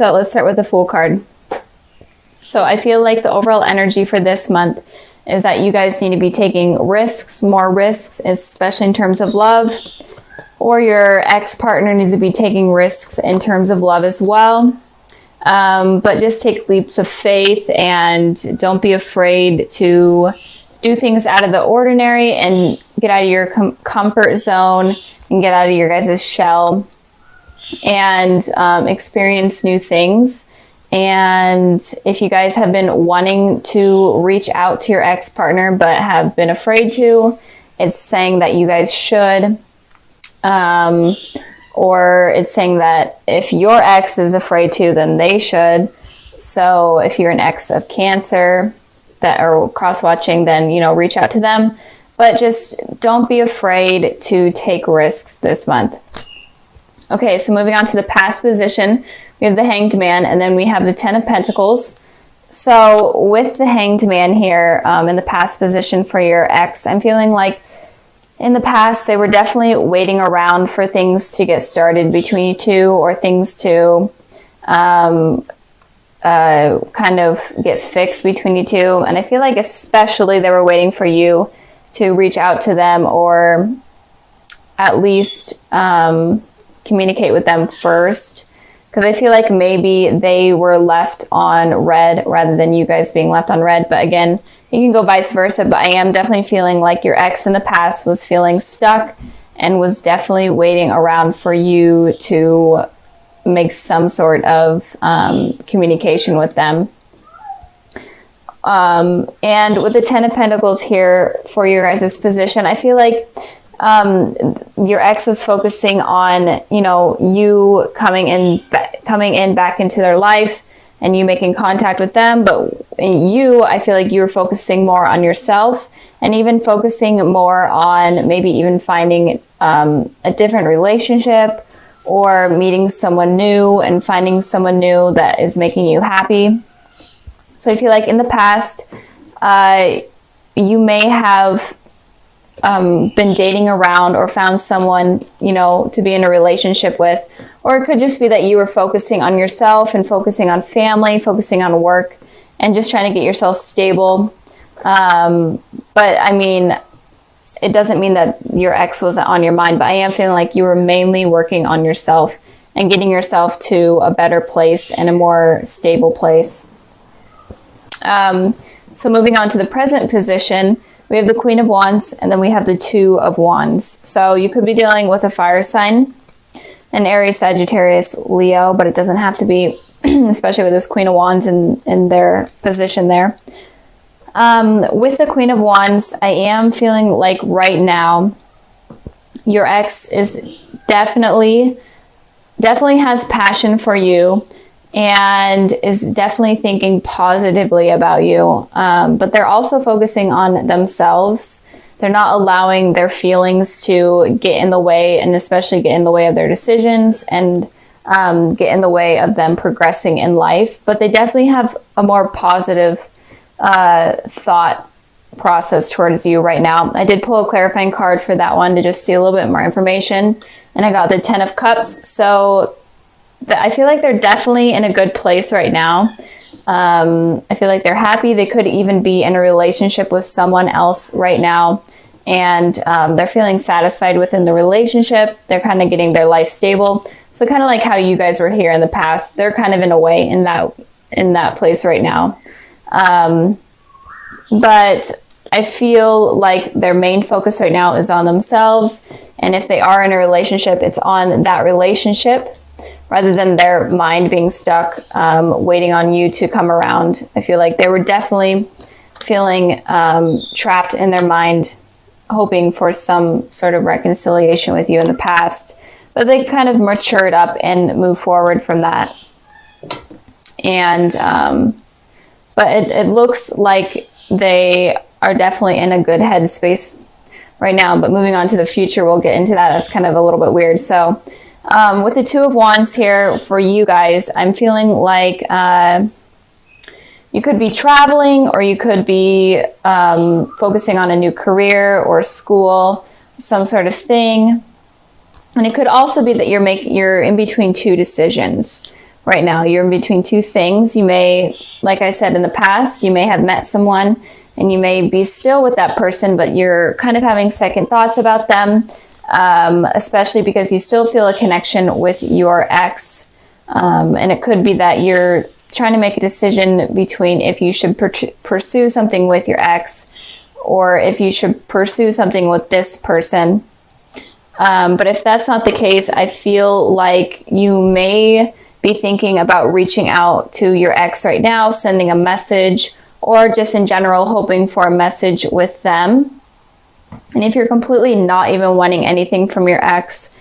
So let's start with the Fool card. So I feel like the overall energy for this month is that you guys need to be taking risks, more risks, especially in terms of love, or your ex-partner needs to be taking risks in terms of love as well. But just take leaps of faith and don't be afraid to do things out of the ordinary and get out of your comfort zone and get out of your guys' shell and experience new things. And if you guys have been wanting to reach out to your ex-partner but have been afraid to, it's saying that you guys should. Or it's saying that if your ex is afraid to, then they should. So if you're an ex of Cancer that are cross-watching, then, you know, reach out to them. But just don't be afraid to take risks this month. Okay, so moving on to the past position, we have the Hanged Man, and then we have the Ten of Pentacles. So with the Hanged Man here, in the past position for your ex, I'm feeling like in the past they were definitely waiting around for things to get started between you two, or things to kind of get fixed between you two. And I feel like especially they were waiting for you to reach out to them, or at least communicate with them first, because I feel like maybe they were left on red rather than you guys being left on red. But again, you can go vice versa, but I am definitely feeling like your ex in the past was feeling stuck and was definitely waiting around for you to make some sort of communication with them. And with the Ten of Pentacles here for your guys' position, I feel like your ex is focusing on, you know, you coming in back into their life and you making contact with them. But you, I feel like you were focusing more on yourself, and even focusing more on maybe even finding a different relationship, or meeting someone new and finding someone new that is making you happy. So I feel like in the past, you may have been dating around or found someone, you know, to be in a relationship with, or it could just be that you were focusing on yourself and focusing on family, focusing on work, and just trying to get yourself stable. But I mean, it doesn't mean that your ex wasn't on your mind, but I am feeling like you were mainly working on yourself and getting yourself to a better place and a more stable place. So moving on to the present position, we have the Queen of Wands, and then we have the Two of Wands. So you could be dealing with a fire sign, an Aries, Sagittarius, Leo, but it doesn't have to be, especially with this Queen of Wands in their position there. With the Queen of Wands, I am feeling like right now your ex is definitely has passion for you and is definitely thinking positively about you. But they're also focusing on themselves. They're not allowing their feelings to get in the way, and especially get in the way of their decisions and get in the way of them progressing in life. But they definitely have a more positive thought process towards you right now. I did pull a clarifying card for that one to just see a little bit more information, and I got the Ten of Cups. So I feel like they're definitely in a good place right now. I feel like they're happy. They could even be in a relationship with someone else right now, and they're feeling satisfied within the relationship. They're kind of getting their life stable. So kind of like how you guys were here in the past, they're kind of in a way in that place right now. But I feel like their main focus right now is on themselves. And if they are in a relationship, it's on that relationship rather than their mind being stuck, waiting on you to come around. I feel like they were definitely feeling trapped in their mind, hoping for some sort of reconciliation with you in the past. But they kind of matured up and moved forward from that. And but it looks like they are definitely in a good headspace right now. But moving on to the future, we'll get into that. That's kind of a little bit weird. So with the Two of Wands here for you guys, I'm feeling like you could be traveling, or you could be focusing on a new career or school, some sort of thing. And it could also be that you're in between two decisions. right now. You're in between two things. You may, like I said in the past, you may have met someone and you may be still with that person, but you're kind of having second thoughts about them, especially because you still feel a connection with your ex. And it could be that you're trying to make a decision between if you should pursue something with your ex or if you should pursue something with this person. But if that's not the case, I feel like you may be thinking about reaching out to your ex right now, sending a message, or just in general hoping for a message with them. And if you're completely not even wanting anything from your ex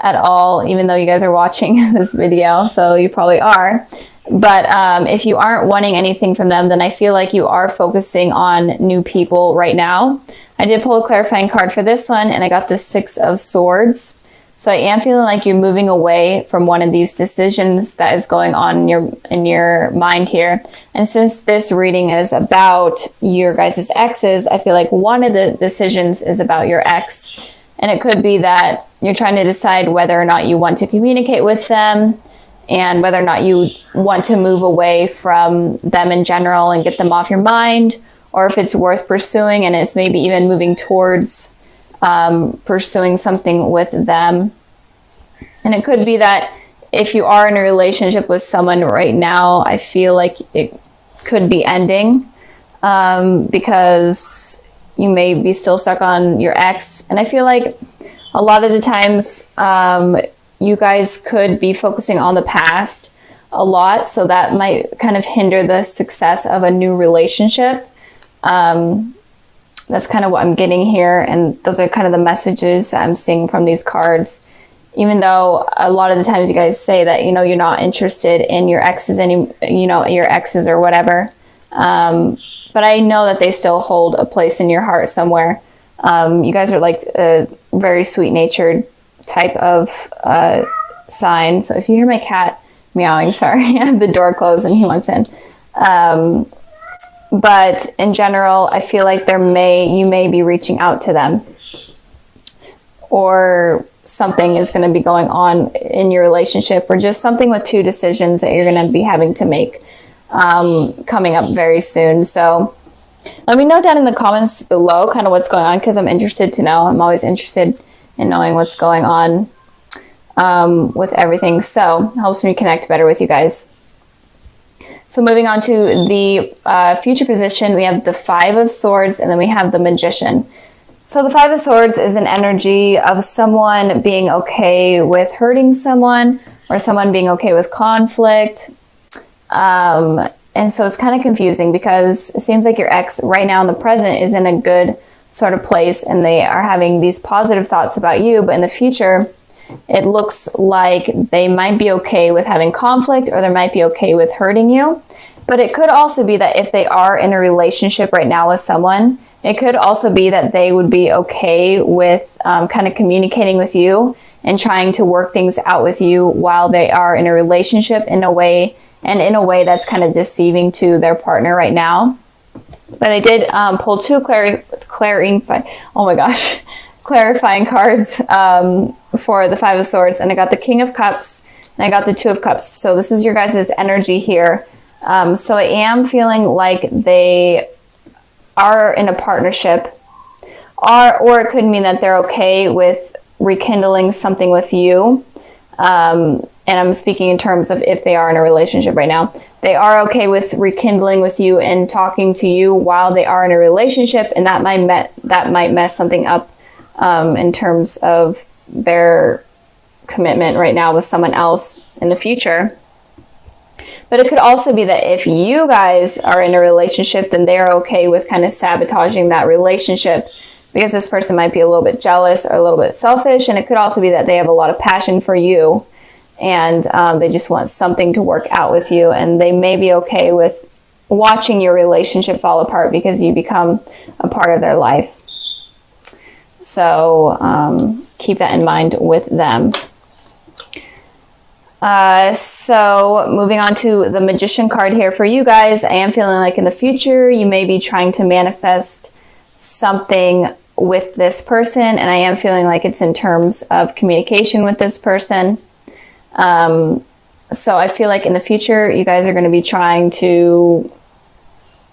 at all, even though you guys are watching this video, so you probably are, but if you aren't wanting anything from them, then I feel like you are focusing on new people right now. I did pull a clarifying card for this one, and I got the Six of Swords. So I am feeling like you're moving away from one of these decisions that is going on in your mind here. And since this reading is about your guys' exes, I feel like one of the decisions is about your ex. And it could be that you're trying to decide whether or not you want to communicate with them and whether or not you want to move away from them in general and get them off your mind, or if it's worth pursuing and it's maybe even moving towards pursuing something with them. And it could be that if you are in a relationship with someone right now, I feel like it could be ending because you may be still stuck on your ex. And I feel like a lot of the times you guys could be focusing on the past a lot, so that might kind of hinder the success of a new relationship. That's kind of what I'm getting here, and those are kind of the messages I'm seeing from these cards. Even though a lot of the times you guys say that, you know, you're not interested in your exes your exes or whatever. But I know that they still hold a place in your heart somewhere. You guys are like a very sweet-natured type of sign. So if you hear my cat meowing, sorry, I have the door closed and he wants in. But in general, I feel like you may be reaching out to them, or something is going to be going on in your relationship, or just something with two decisions that you're going to be having to make coming up very soon. So let me know down in the comments below kind of what's going on, because I'm interested to know. I'm always interested in knowing what's going on with everything. So it helps me connect better with you guys. So moving on to the future position, we have the Five of Swords, and then we have the Magician. So the Five of Swords is an energy of someone being okay with hurting someone, or someone being okay with conflict. And so it's kind of confusing because it seems like your ex right now in the present is in a good sort of place, and they are having these positive thoughts about you, but in the future, it looks like they might be okay with having conflict, or they might be okay with hurting you. But it could also be that if they are in a relationship right now with someone, it could also be that they would be okay with kind of communicating with you and trying to work things out with you while they are in a relationship in a way that's kind of deceiving to their partner right now. But I did pull two clarifying cards for the Five of Swords, and I got the King of Cups and I got the Two of Cups. So this is your guys' energy here. So I am feeling like they are in a partnership, or it could mean that they're okay with rekindling something with you. And I'm speaking in terms of if they are in a relationship right now. They are okay with rekindling with you and talking to you while they are in a relationship, and that might mess something up in terms of their commitment right now with someone else in the future. But it could also be that if you guys are in a relationship, then they're okay with kind of sabotaging that relationship, because this person might be a little bit jealous or a little bit selfish. And it could also be that they have a lot of passion for you, and they just want something to work out with you, and they may be okay with watching your relationship fall apart because you become a part of their life. So keep that in mind with them. So moving on to the Magician card here for you guys, I am feeling like in the future you may be trying to manifest something with this person, and I am feeling like it's in terms of communication with this person. So I feel like in the future, you guys are going to be trying to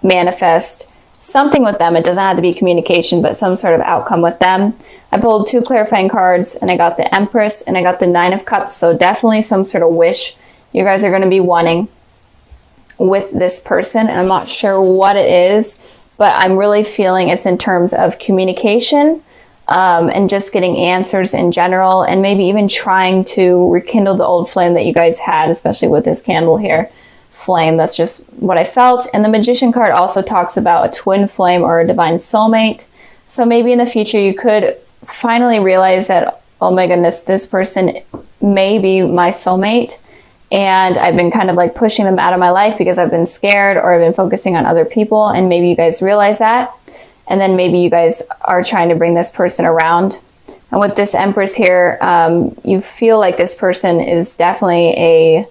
manifest something with them. It doesn't have to be communication, but some sort of outcome with them. I pulled 2 clarifying cards, and I got the Empress and I got the 9 of Cups. So definitely some sort of wish you guys are going to be wanting with this person. And I'm not sure what it is, but I'm really feeling it's in terms of communication, and just getting answers in general, and maybe even trying to rekindle the old flame that you guys had, especially with this candle here. Flame, that's just what I felt. And the Magician card also talks about a twin flame or a divine soulmate. So maybe in the future you could finally realize that, oh my goodness, this person may be my soulmate, and I've been kind of like pushing them out of my life because I've been scared or I've been focusing on other people, and maybe you guys realize that, and then maybe you guys are trying to bring this person around. And with this Empress here, you feel like this person is definitely a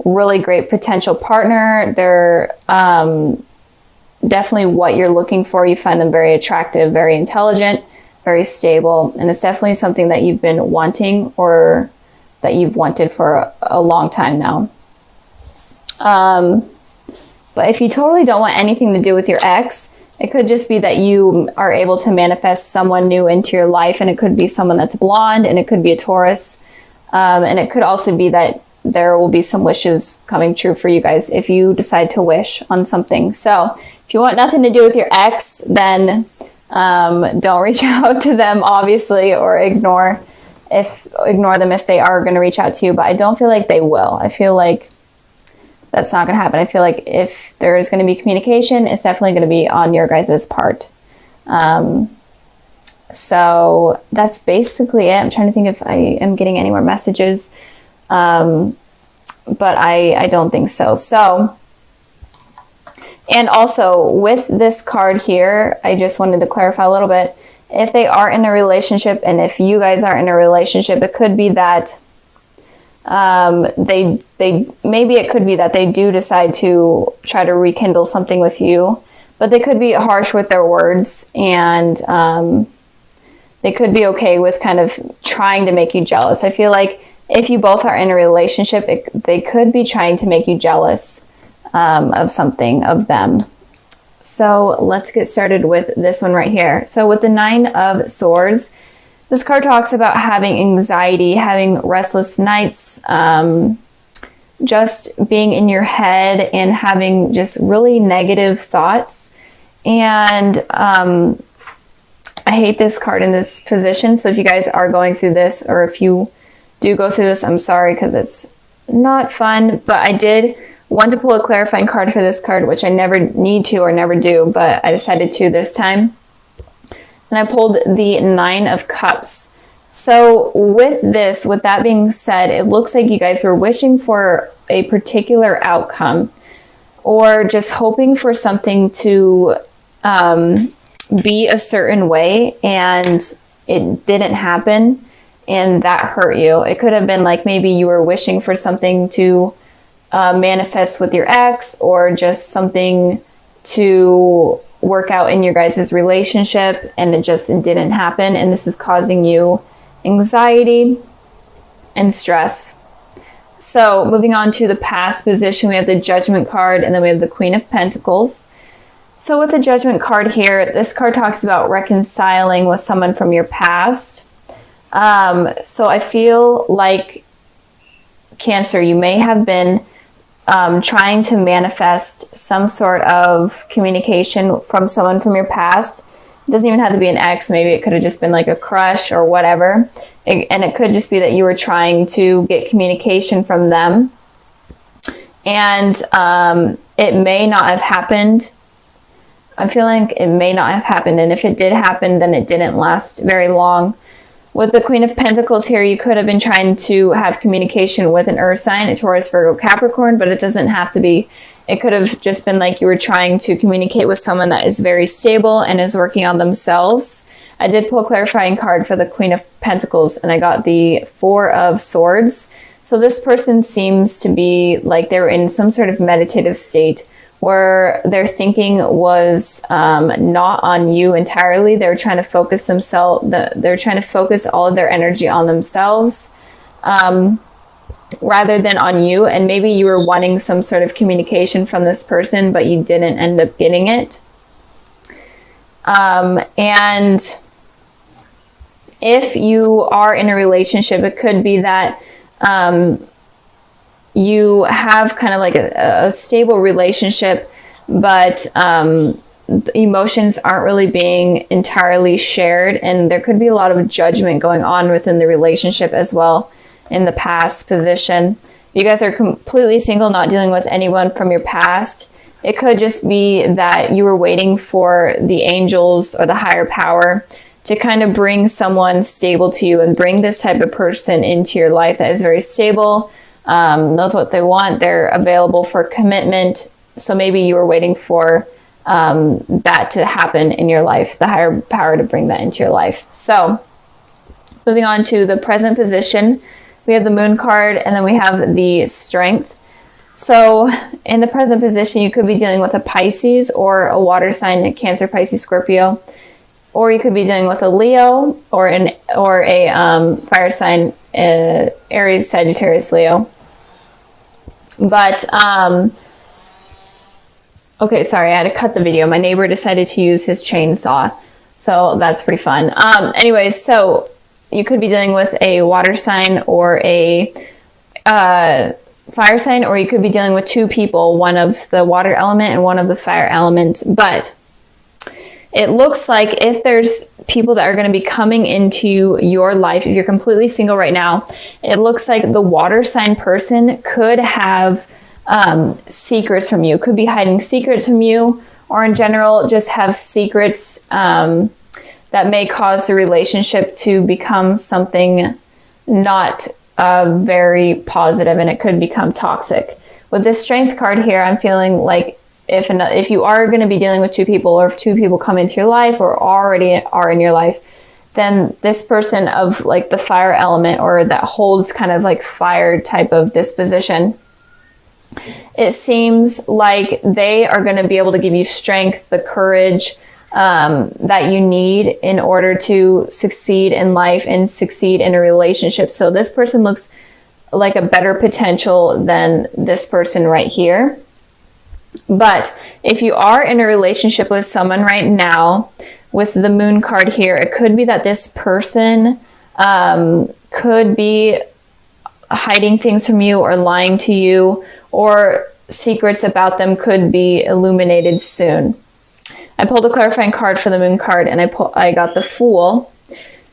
really great potential partner. They're definitely what you're looking for. You find them very attractive, very intelligent, very stable, and it's definitely something that you've been wanting, or that you've wanted for a long time now. But if you totally don't want anything to do with your ex, it could just be that you are able to manifest someone new into your life, and it could be someone that's blonde, and it could be a Taurus, and it could also be that there will be some wishes coming true for you guys if you decide to wish on something. So if you want nothing to do with your ex, then don't reach out to them, obviously, or ignore them if they are going to reach out to you. But I don't feel like they will. I feel like that's not going to happen. I feel like if there is going to be communication, it's definitely going to be on your guys' part. So that's basically it. I'm trying to think if I am getting any more messages. But I don't think so. So, and also with this card here, I just wanted to clarify a little bit. If they are in a relationship, and if you guys are in a relationship, it could be that maybe it could be that they do decide to try to rekindle something with you, but they could be harsh with their words, and they could be okay with kind of trying to make you jealous. I feel like if you both are in a relationship, they could be trying to make you jealous of something of them. So let's get started with this one right here. So with the 9 of Swords, this card talks about having anxiety, having restless nights, just being in your head and having just really negative thoughts. And I hate this card in this position. So if you guys are going through this, or if you do go through this, I'm sorry, because it's not fun. But I did want to pull a clarifying card for this card, which I never need to or never do, but I decided to this time. And I pulled the 9 of Cups. So with that being said, it looks like you guys were wishing for a particular outcome, or just hoping for something to be a certain way, and it didn't happen, and that hurt you. It could have been like maybe you were wishing for something to manifest with your ex, or just something to work out in your guys' relationship, and it didn't happen, and this is causing you anxiety and stress. So moving on to the past position, we have the Judgment card, and then we have the Queen of Pentacles. So with the Judgment card here, this card talks about reconciling with someone from your past. So I feel like, Cancer, you may have been trying to manifest some sort of communication from someone from your past. It doesn't even have to be an ex. Maybe it could have just been like a crush or whatever. And it could just be that you were trying to get communication from them. And it may not have happened. I'm feeling it may not have happened. And if it did happen, then it didn't last very long. With the Queen of Pentacles here, you could have been trying to have communication with an earth sign, a Taurus, Virgo, Capricorn, but it doesn't have to be. It could have just been like you were trying to communicate with someone that is very stable and is working on themselves. I did pull a clarifying card for the Queen of Pentacles, and I got the 4 of Swords. So this person seems to be like they're in some sort of meditative state where their thinking was not on you entirely. They're trying to focus they're trying to focus all of their energy on themselves. rather than on you. And maybe you were wanting some sort of communication from this person, but you didn't end up getting it. And if you are in a relationship, it could be that you have kind of like a stable relationship, but emotions aren't really being entirely shared, and there could be a lot of judgment going on within the relationship as well in the past position. You guys are completely single, not dealing with anyone from your past. It could just be that you were waiting for the angels or the higher power to kind of bring someone stable to you and bring this type of person into your life that is very stable, knows what they want, they're available for commitment. So maybe you were waiting for that to happen in your life, the higher power to bring that into your life. So moving on to the present position, we have the Moon card, and then we have the Strength. So in the present position, you could be dealing with a Pisces or a water sign, a Cancer, Pisces, Scorpio, or you could be dealing with a Leo or a fire sign, Aries, Sagittarius, Leo. But okay, sorry, I had to cut the video. My neighbor decided to use his chainsaw, so that's pretty fun. Anyways, so you could be dealing with a water sign or a fire sign, or you could be dealing with two people, one of the water element and one of the fire element. But it looks like if there's people that are going to be coming into your life, if you're completely single right now, it looks like the water sign person could have secrets from you, could be hiding secrets from you, or in general just have secrets that may cause the relationship to become something not very positive, and it could become toxic. With this Strength card here, I'm feeling like if you are going to be dealing with two people, or if two people come into your life or already are in your life, then this person of like the fire element, or that holds kind of like fire type of disposition, it seems like they are going to be able to give you strength, the courage that you need in order to succeed in life and succeed in a relationship. So this person looks like a better potential than this person right here. But if you are in a relationship with someone right now, with the Moon card here, it could be that this person could be hiding things from you or lying to you, or secrets about them could be illuminated soon. I pulled a clarifying card for the Moon card, and I got the Fool.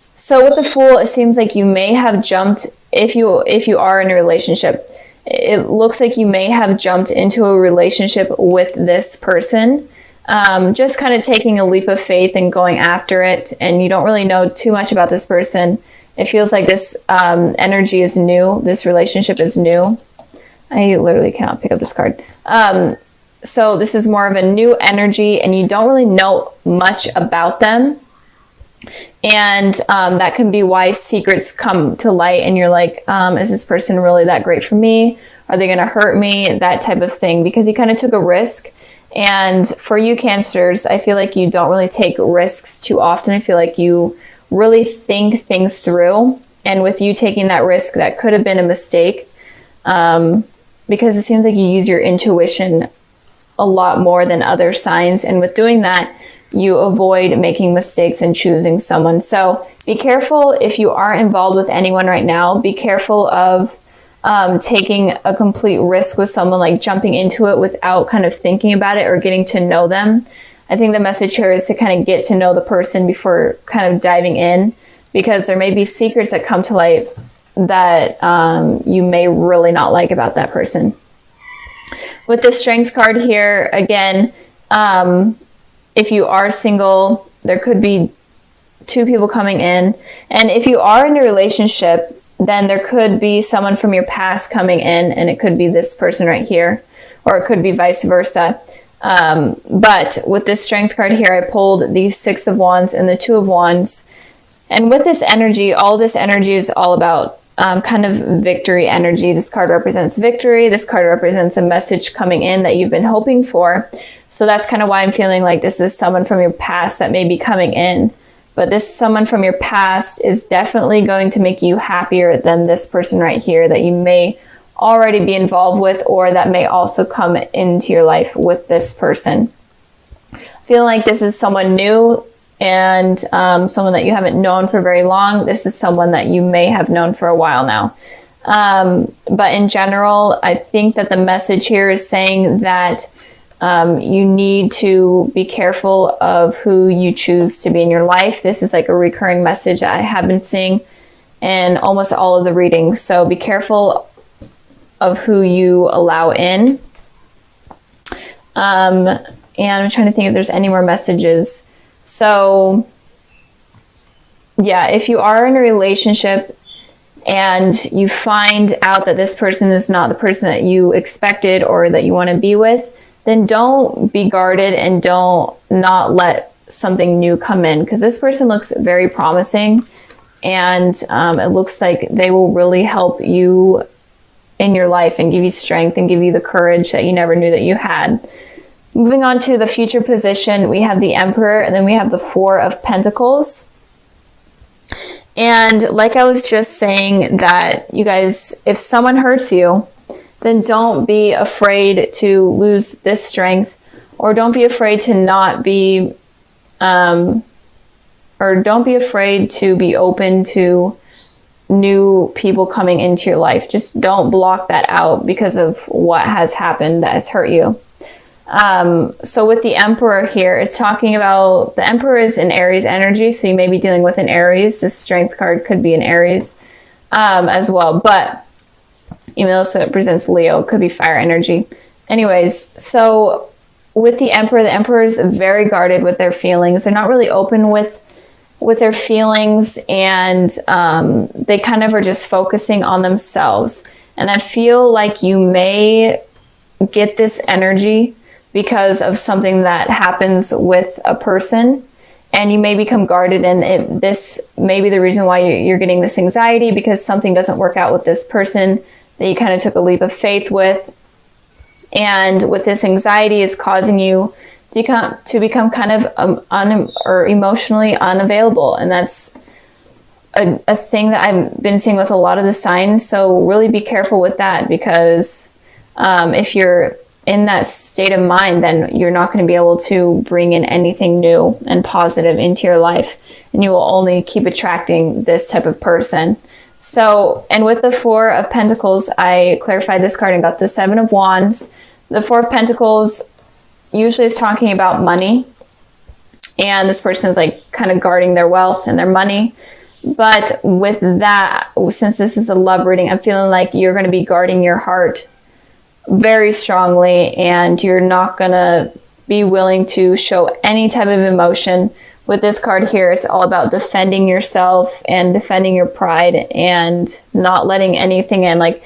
So with the Fool, it seems like you may have jumped, if you are in a relationship, it looks like you may have jumped into a relationship with this person, just kind of taking a leap of faith and going after it, and you don't really know too much about this person. It feels like this energy is new, this relationship is new. I literally cannot pick up this card. So this is more of a new energy, and you don't really know much about them. And that can be why secrets come to light, and you're like, is this person really that great for me? Are they going to hurt me? That type of thing, because you kind of took a risk. And for you Cancers, I feel like you don't really take risks too often. I feel like you really think things through. And with you taking that risk, that could have been a mistake, because it seems like you use your intuition a lot more than other signs. And with doing that, you avoid making mistakes and choosing someone. So be careful if you are involved with anyone right now. Be careful of taking a complete risk with someone, like jumping into it without kind of thinking about it or getting to know them. I think the message here is to kind of get to know the person before kind of diving in, because there may be secrets that come to light that you may really not like about that person. With the Strength card here, again, if you are single, there could be two people coming in. And if you are in a relationship, then there could be someone from your past coming in, and it could be this person right here, or it could be vice versa. But with this Strength card here, I pulled the Six of Wands and the Two of Wands. And with this energy, all this energy is all about kind of victory energy. This card represents victory. This card represents a message coming in that you've been hoping for. So that's kind of why I'm feeling like this is someone from your past that may be coming in but this someone from your past is definitely going to make you happier than this person right here that you may already be involved with, or that may also come into your life with this person. Feeling like this is someone new and someone that you haven't known for very long. This is someone that you may have known for a while now. But in general, I think that the message here is saying that you need to be careful of who you choose to be in your life. This is like a recurring message that I have been seeing in almost all of the readings. So be careful of who you allow in. And I'm trying to think if there's any more messages. So yeah, if you are in a relationship and you find out that this person is not the person that you expected or that you want to be with, then don't be guarded and don't not let something new come in, because this person looks very promising, and it looks like they will really help you in your life and give you strength and give you the courage that you never knew that you had. Moving on to the future position, we have the Emperor, and then we have the Four of Pentacles. And like I was just saying, that you guys, if someone hurts you, then don't be afraid to lose this strength, or don't be afraid to not be, or don't be afraid to be open to new people coming into your life. Just don't block that out because of what has happened that has hurt you. So with the Emperor here, it's talking about, the Emperor is in Aries energy, so you may be dealing with an Aries. This Strength card could be an Aries as well, but even though it presents Leo, it could be fire energy. Anyways, so with the Emperor is very guarded with their feelings. They're not really open with their feelings, and they kind of are just focusing on themselves. And I feel like you may get this energy because of something that happens with a person, and you may become guarded, and this may be the reason why you're getting this anxiety, because something doesn't work out with this person that you kind of took a leap of faith with. And with this anxiety is causing you to become kind of emotionally unavailable. And that's a thing that I've been seeing with a lot of the signs. So really be careful with that, because if you're in that state of mind, then you're not going to be able to bring in anything new and positive into your life, and you will only keep attracting this type of person. So, and with the Four of Pentacles, I clarified this card and got the Seven of Wands. The Four of Pentacles usually is talking about money, and this person is like kind of guarding their wealth and their money. But with that, since this is a love reading, I'm feeling like you're going to be guarding your heart very strongly, and you're not going to be willing to show any type of emotion. With this card here, it's all about defending yourself and defending your pride and not letting anything in. Like,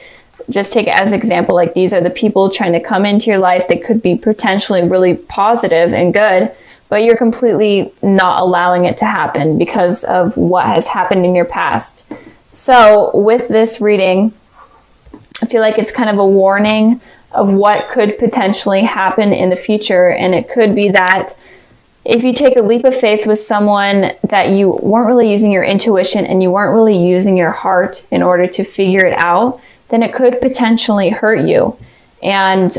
just take it as an example, like these are the people trying to come into your life that could be potentially really positive and good, but you're completely not allowing it to happen because of what has happened in your past. So with this reading, I feel like it's kind of a warning of what could potentially happen in the future. And it could be that if you take a leap of faith with someone that you weren't really using your intuition and you weren't really using your heart in order to figure it out, then it could potentially hurt you. And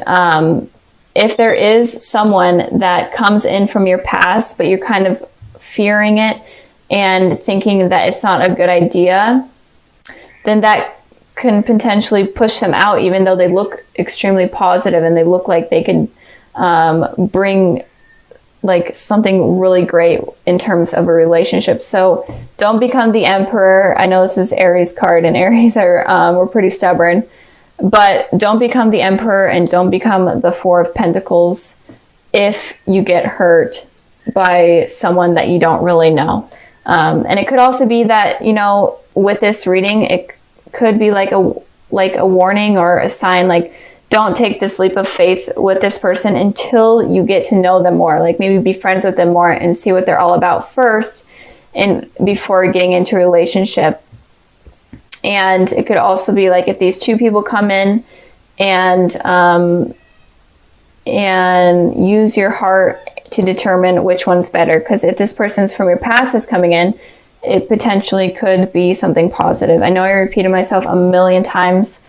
if there is someone that comes in from your past, but you're kind of fearing it and thinking that it's not a good idea, then that can potentially push them out, even though they look extremely positive and they look like they could bring like something really great in terms of a relationship. So don't become the Emperor. I know this is Aries card, and Aries are we're pretty stubborn, but don't become the Emperor and don't become the Four of Pentacles if you get hurt by someone that you don't really know. And it could also be that, you know, with this reading, it could be like a warning or a sign, like, don't take this leap of faith with this person until you get to know them more. Like, maybe be friends with them more and see what they're all about first, and before getting into a relationship. And it could also be like, if these two people come in and and use your heart to determine which one's better. Because if this person's from your past is coming in, it potentially could be something positive. I know I repeated myself a million times,